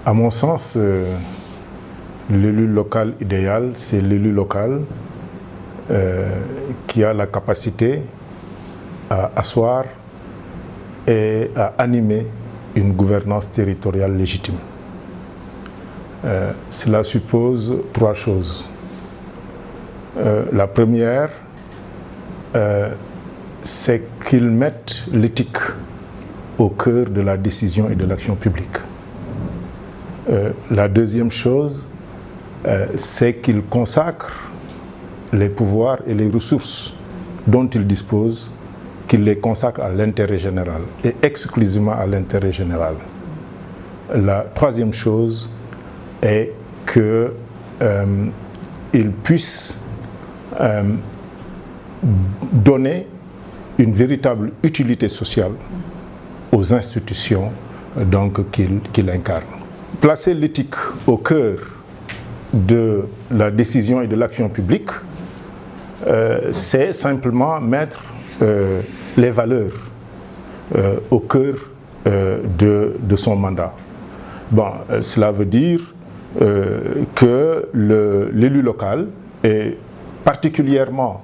À mon sens, l'élu local idéal, c'est l'élu local qui a la capacité à asseoir et à animer une gouvernance territoriale légitime. Cela suppose trois choses. La première, c'est qu'ils mettent l'éthique au cœur de la décision et de l'action publique. La deuxième chose, c'est qu'ils consacrent les pouvoirs et les ressources dont ils disposent, qu'ils les consacrent à l'intérêt général et exclusivement à l'intérêt général. La troisième chose est qu'ils puissent donner une véritable utilité sociale aux institutions qu'ils incarnent. Placer l'éthique au cœur de la décision et de l'action publique, c'est simplement mettre les valeurs au cœur de son mandat. Bon, cela veut dire que l'élu local, et particulièrement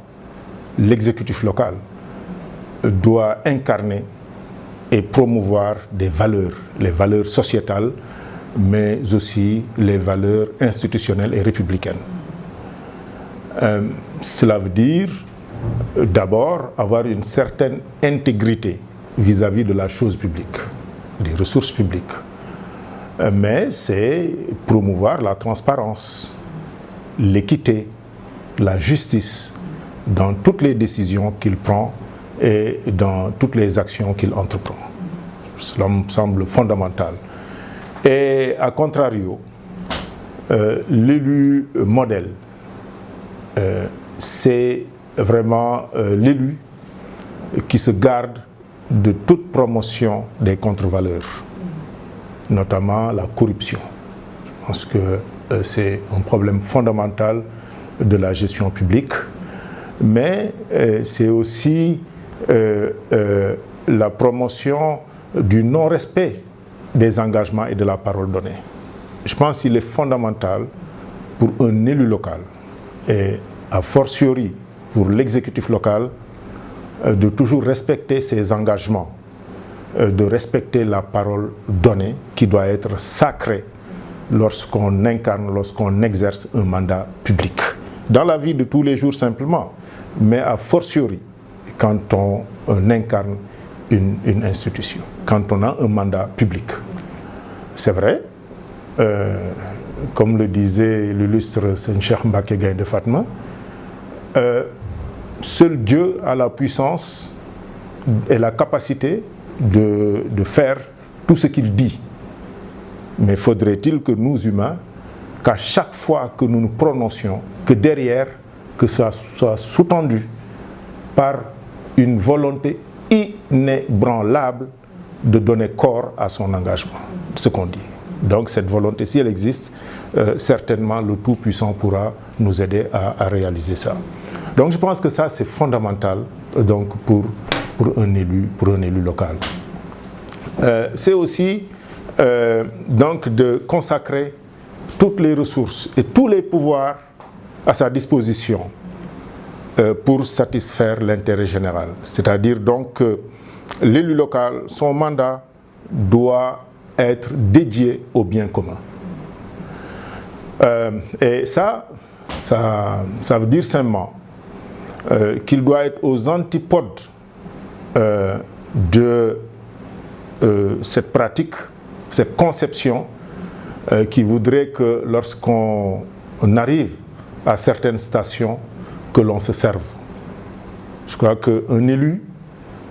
l'exécutif local, doit incarner et promouvoir des valeurs, les valeurs sociétales, mais aussi les valeurs institutionnelles et républicaines. Cela veut dire d'abord avoir une certaine intégrité vis-à-vis de la chose publique, des ressources publiques. Mais c'est promouvoir la transparence, l'équité, la justice dans toutes les décisions qu'il prend et dans toutes les actions qu'il entreprend. Cela me semble fondamental. Et à contrario, l'élu modèle, c'est vraiment l'élu qui se garde de toute promotion des contre-valeurs, notamment la corruption. Je pense que c'est un problème fondamental de la gestion publique, mais c'est aussi la promotion du non-respect des engagements et de la parole donnée. Je pense qu'il est fondamental pour un élu local et a fortiori pour l'exécutif local de toujours respecter ses engagements, de respecter la parole donnée qui doit être sacrée lorsqu'on incarne, lorsqu'on exerce un mandat public. Dans la vie de tous les jours simplement, mais a fortiori quand on incarne une institution, quand on a un mandat public. C'est vrai, comme le disait l'illustre Seigneur Cheikh Mbacké Gaïndé Fatma, seul Dieu a la puissance et la capacité de faire tout ce qu'il dit. Mais faudrait-il que nous humains, qu'à chaque fois que nous nous prononcions, que derrière, que ça soit sous-tendu par une volonté inébranlable de donner corps à son engagement, ce qu'on dit. Donc cette volonté, si elle existe, certainement le Tout-Puissant pourra nous aider à réaliser ça. Donc je pense que ça c'est fondamental donc, pour un élu local. C'est aussi donc de consacrer toutes les ressources et tous les pouvoirs à sa disposition pour satisfaire l'intérêt général. C'est-à-dire donc que l'élu local, son mandat doit être dédié au bien commun. Et ça veut dire simplement qu'il doit être aux antipodes de cette pratique, cette conception qui voudrait que lorsqu'on arrive à certaines stations, que l'on se serve. Je crois qu'un élu,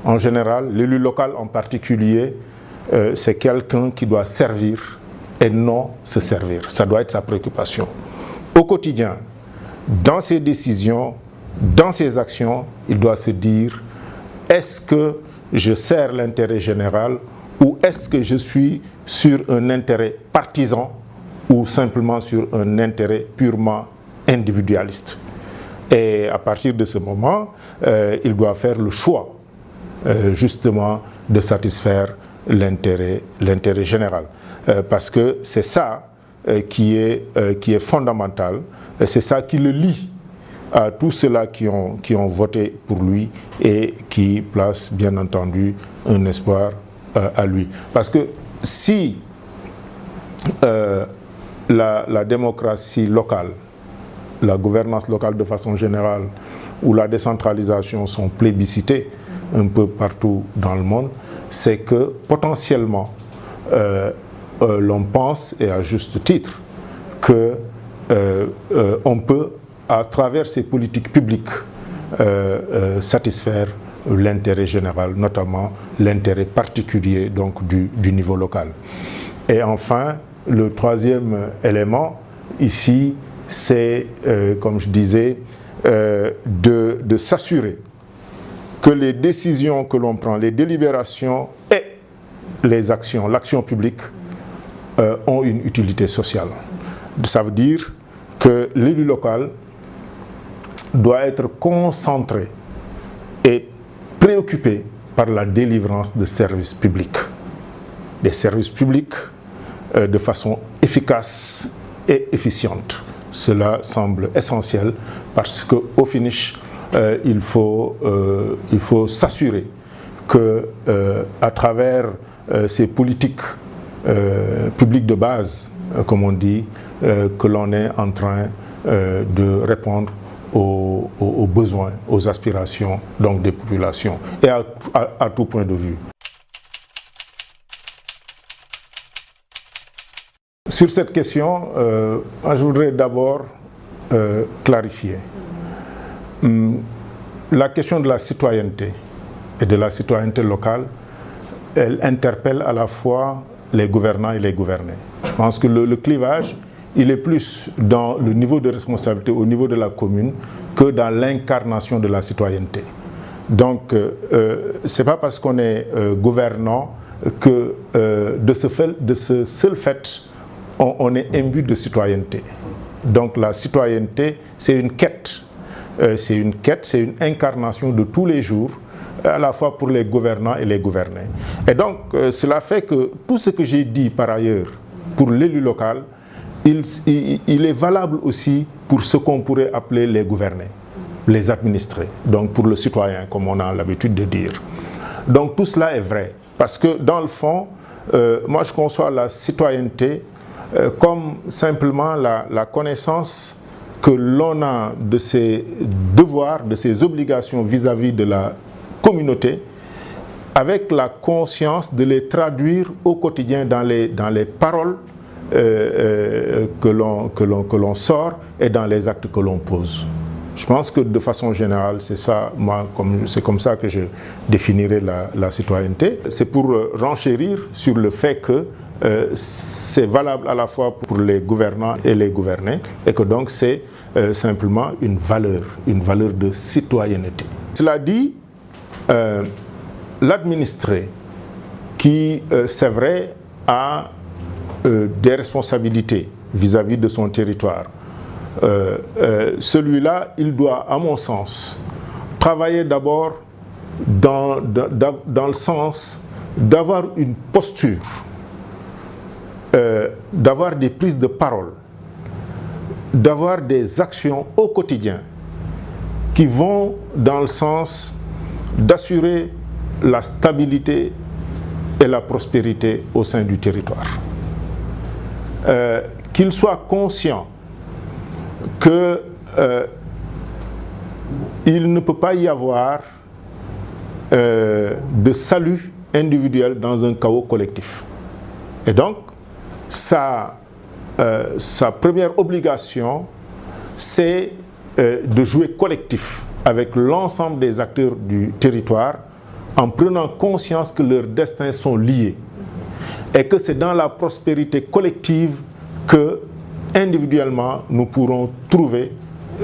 en général, l'élu local en particulier, c'est quelqu'un qui doit servir et non se servir. Ça doit être sa préoccupation. Au quotidien, dans ses décisions, dans ses actions, il doit se dire, est-ce que je sers l'intérêt général ou est-ce que je suis sur un intérêt partisan ou simplement sur un intérêt purement individualiste. Et à partir de ce moment, il doit faire le choix justement de satisfaire l'intérêt général. Parce que c'est ça qui est fondamental, c'est ça qui le lie à tous ceux-là qui ont voté pour lui et qui placent bien entendu un espoir à lui. Parce que si la démocratie locale, la gouvernance locale de façon générale ou la décentralisation sont plébiscitées un peu partout dans le monde, c'est que potentiellement l'on pense, et à juste titre, qu'on peut, à travers ces politiques publiques, satisfaire l'intérêt général, notamment l'intérêt particulier donc, du niveau local. Et enfin, le troisième élément, ici, c'est, comme je disais, de s'assurer que les décisions que l'on prend, les délibérations et les actions, l'action publique, ont une utilité sociale. Ça veut dire que l'élu local doit être concentré et préoccupé par la délivrance de services publics. Des services publics de façon efficace et efficiente. Cela semble essentiel parce qu'au finish, il faut s'assurer que, à travers ces politiques publiques de base, comme on dit, que l'on est en train de répondre aux besoins, aux aspirations donc des populations et à tout point de vue. Sur cette question, je voudrais d'abord clarifier. La question de la citoyenneté et de la citoyenneté locale, elle interpelle à la fois les gouvernants et les gouvernés. Je pense que le clivage, il est plus dans le niveau de responsabilité au niveau de la commune que dans l'incarnation de la citoyenneté. Donc, ce n'est pas parce qu'on est gouvernant que de ce seul fait, on est imbu de citoyenneté. Donc la citoyenneté, c'est une quête. C'est une quête, c'est une incarnation de tous les jours, à la fois pour les gouvernants et les gouvernés. Et donc, cela fait que tout ce que j'ai dit par ailleurs pour l'élu local, il est valable aussi pour ce qu'on pourrait appeler les gouvernés, les administrés, donc pour le citoyen, comme on a l'habitude de dire. Donc tout cela est vrai, parce que dans le fond, moi je conçois la citoyenneté comme simplement la connaissance que l'on a de ses devoirs, de ses obligations vis-à-vis de la communauté, avec la conscience de les traduire au quotidien dans les paroles que l'on sort et dans les actes que l'on pose. Je pense que de façon générale, c'est ça, c'est comme ça que je définirais la citoyenneté. C'est pour renchérir sur le fait que c'est valable à la fois pour les gouvernants et les gouvernés, et que donc c'est simplement une valeur de citoyenneté. Cela dit, l'administré qui, c'est vrai, a des responsabilités vis-à-vis de son territoire, celui-là, il doit, à mon sens, travailler d'abord dans le sens d'avoir une posture, d'avoir des prises de parole, d'avoir des actions au quotidien qui vont dans le sens d'assurer la stabilité et la prospérité au sein du territoire. Qu'il soit conscient que il ne peut pas y avoir de salut individuel dans un chaos collectif. Et donc, sa première obligation, c'est de jouer collectif avec l'ensemble des acteurs du territoire en prenant conscience que leurs destins sont liés et que c'est dans la prospérité collective que individuellement nous pourrons trouver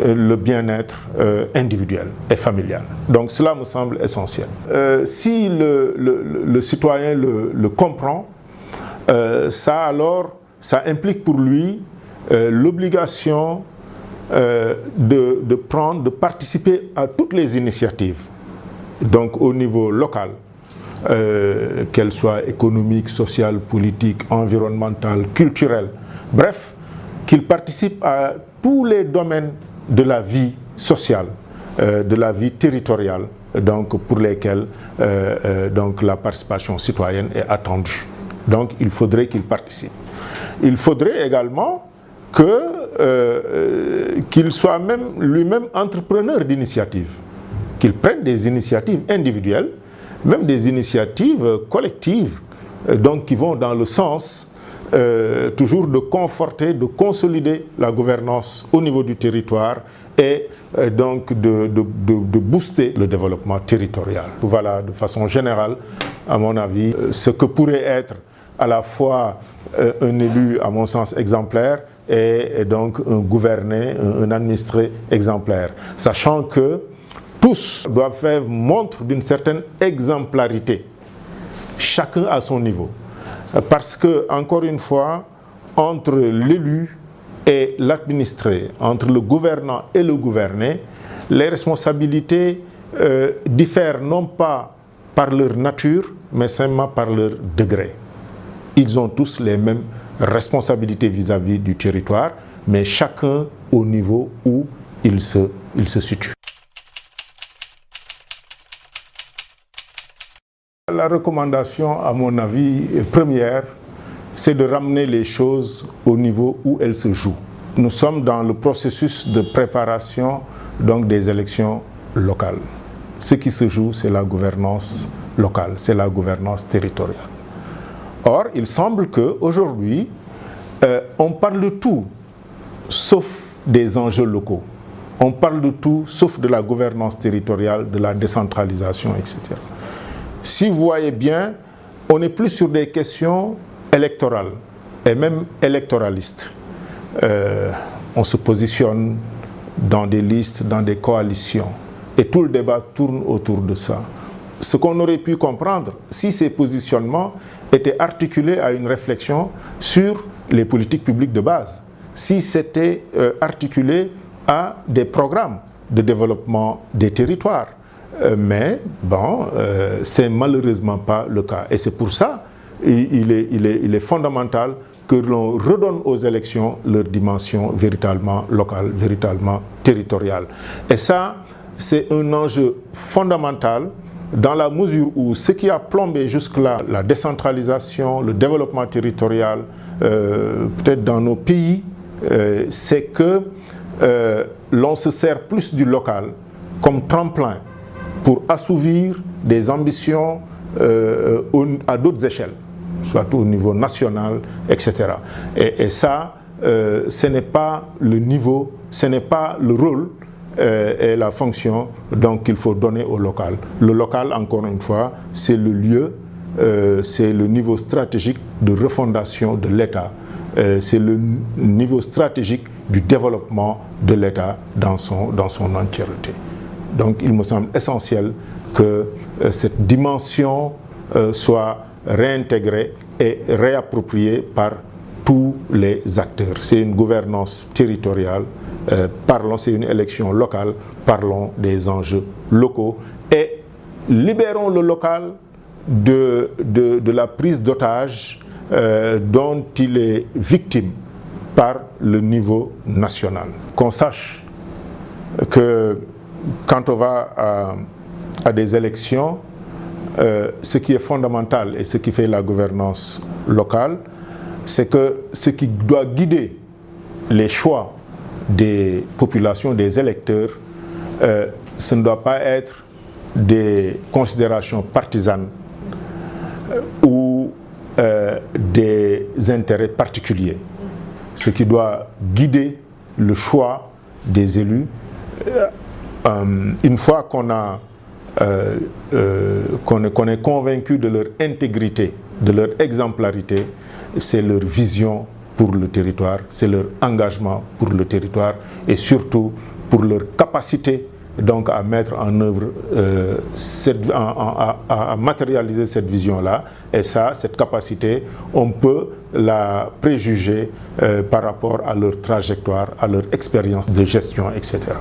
le bien-être individuel et familial. Donc cela me semble essentiel. Si le citoyen le comprend, ça implique pour lui l'obligation de participer à toutes les initiatives, donc au niveau local, qu'elles soient économiques, sociales, politiques, environnementales, culturelles, bref, qu'ils participent à tous les domaines de la vie sociale, de la vie territoriale, donc pour lesquels donc la participation citoyenne est attendue. Donc il faudrait qu'ils participent. Il faudrait également qu'il soit lui-même entrepreneur d'initiatives, qu'il prenne des initiatives individuelles, même des initiatives collectives, donc qui vont dans le sens toujours de conforter, de consolider la gouvernance au niveau du territoire et donc de booster le développement territorial. Voilà, de façon générale, à mon avis, ce que pourrait être à la fois un élu, à mon sens, exemplaire et donc un gouverné, un administré exemplaire. Sachant que tous doivent faire montre d'une certaine exemplarité, chacun à son niveau. Parce que, encore une fois, entre l'élu et l'administré, entre le gouvernant et le gouverné, les responsabilités diffèrent non pas par leur nature, mais simplement par leur degré. Ils ont tous les mêmes responsabilités vis-à-vis du territoire, mais chacun au niveau où il se situe. La recommandation, à mon avis, première, c'est de ramener les choses au niveau où elles se jouent. Nous sommes dans le processus de préparation donc, des élections locales. Ce qui se joue, c'est la gouvernance locale, c'est la gouvernance territoriale. Or, il semble qu'aujourd'hui, on parle de tout, sauf des enjeux locaux. On parle de tout, sauf de la gouvernance territoriale, de la décentralisation, etc. Si vous voyez bien, on n'est plus sur des questions électorales et même électoralistes. On se positionne dans des listes, dans des coalitions et tout le débat tourne autour de ça. Ce qu'on aurait pu comprendre si ces positionnements étaient articulés à une réflexion sur les politiques publiques de base, si c'était articulé à des programmes de développement des territoires. Mais bon, c'est malheureusement pas le cas. Et c'est pour ça il est fondamental que l'on redonne aux élections leur dimension véritablement locale, véritablement territoriale. Et ça, c'est un enjeu fondamental dans la mesure où ce qui a plombé jusque-là la décentralisation, le développement territorial, peut-être dans nos pays, c'est que l'on se sert plus du local comme tremplin pour assouvir des ambitions à d'autres échelles, soit au niveau national, etc. Et ça, ce n'est pas le niveau, ce n'est pas le rôle et la fonction qu'il faut donner au local. Le local, encore une fois, c'est le lieu, c'est le niveau stratégique de refondation de l'État, c'est le niveau stratégique du développement de l'État dans son entièreté. Donc il me semble essentiel que cette dimension soit réintégrée et réappropriée par tous les acteurs. C'est une gouvernance territoriale, c'est une élection locale, parlons des enjeux locaux et libérons le local de la prise d'otage dont il est victime par le niveau national. Qu'on sache que quand on va à des élections, ce qui est fondamental et ce qui fait la gouvernance locale, c'est que ce qui doit guider les choix des populations, des électeurs, ce ne doit pas être des considérations partisanes ou des intérêts particuliers. Ce qui doit guider le choix des élus, une fois qu'on est convaincu de leur intégrité, de leur exemplarité, c'est leur vision pour le territoire, c'est leur engagement pour le territoire et surtout pour leur capacité donc à mettre en œuvre, à matérialiser cette vision-là. Et ça, cette capacité, on peut la préjuger par rapport à leur trajectoire, à leur expérience de gestion, etc.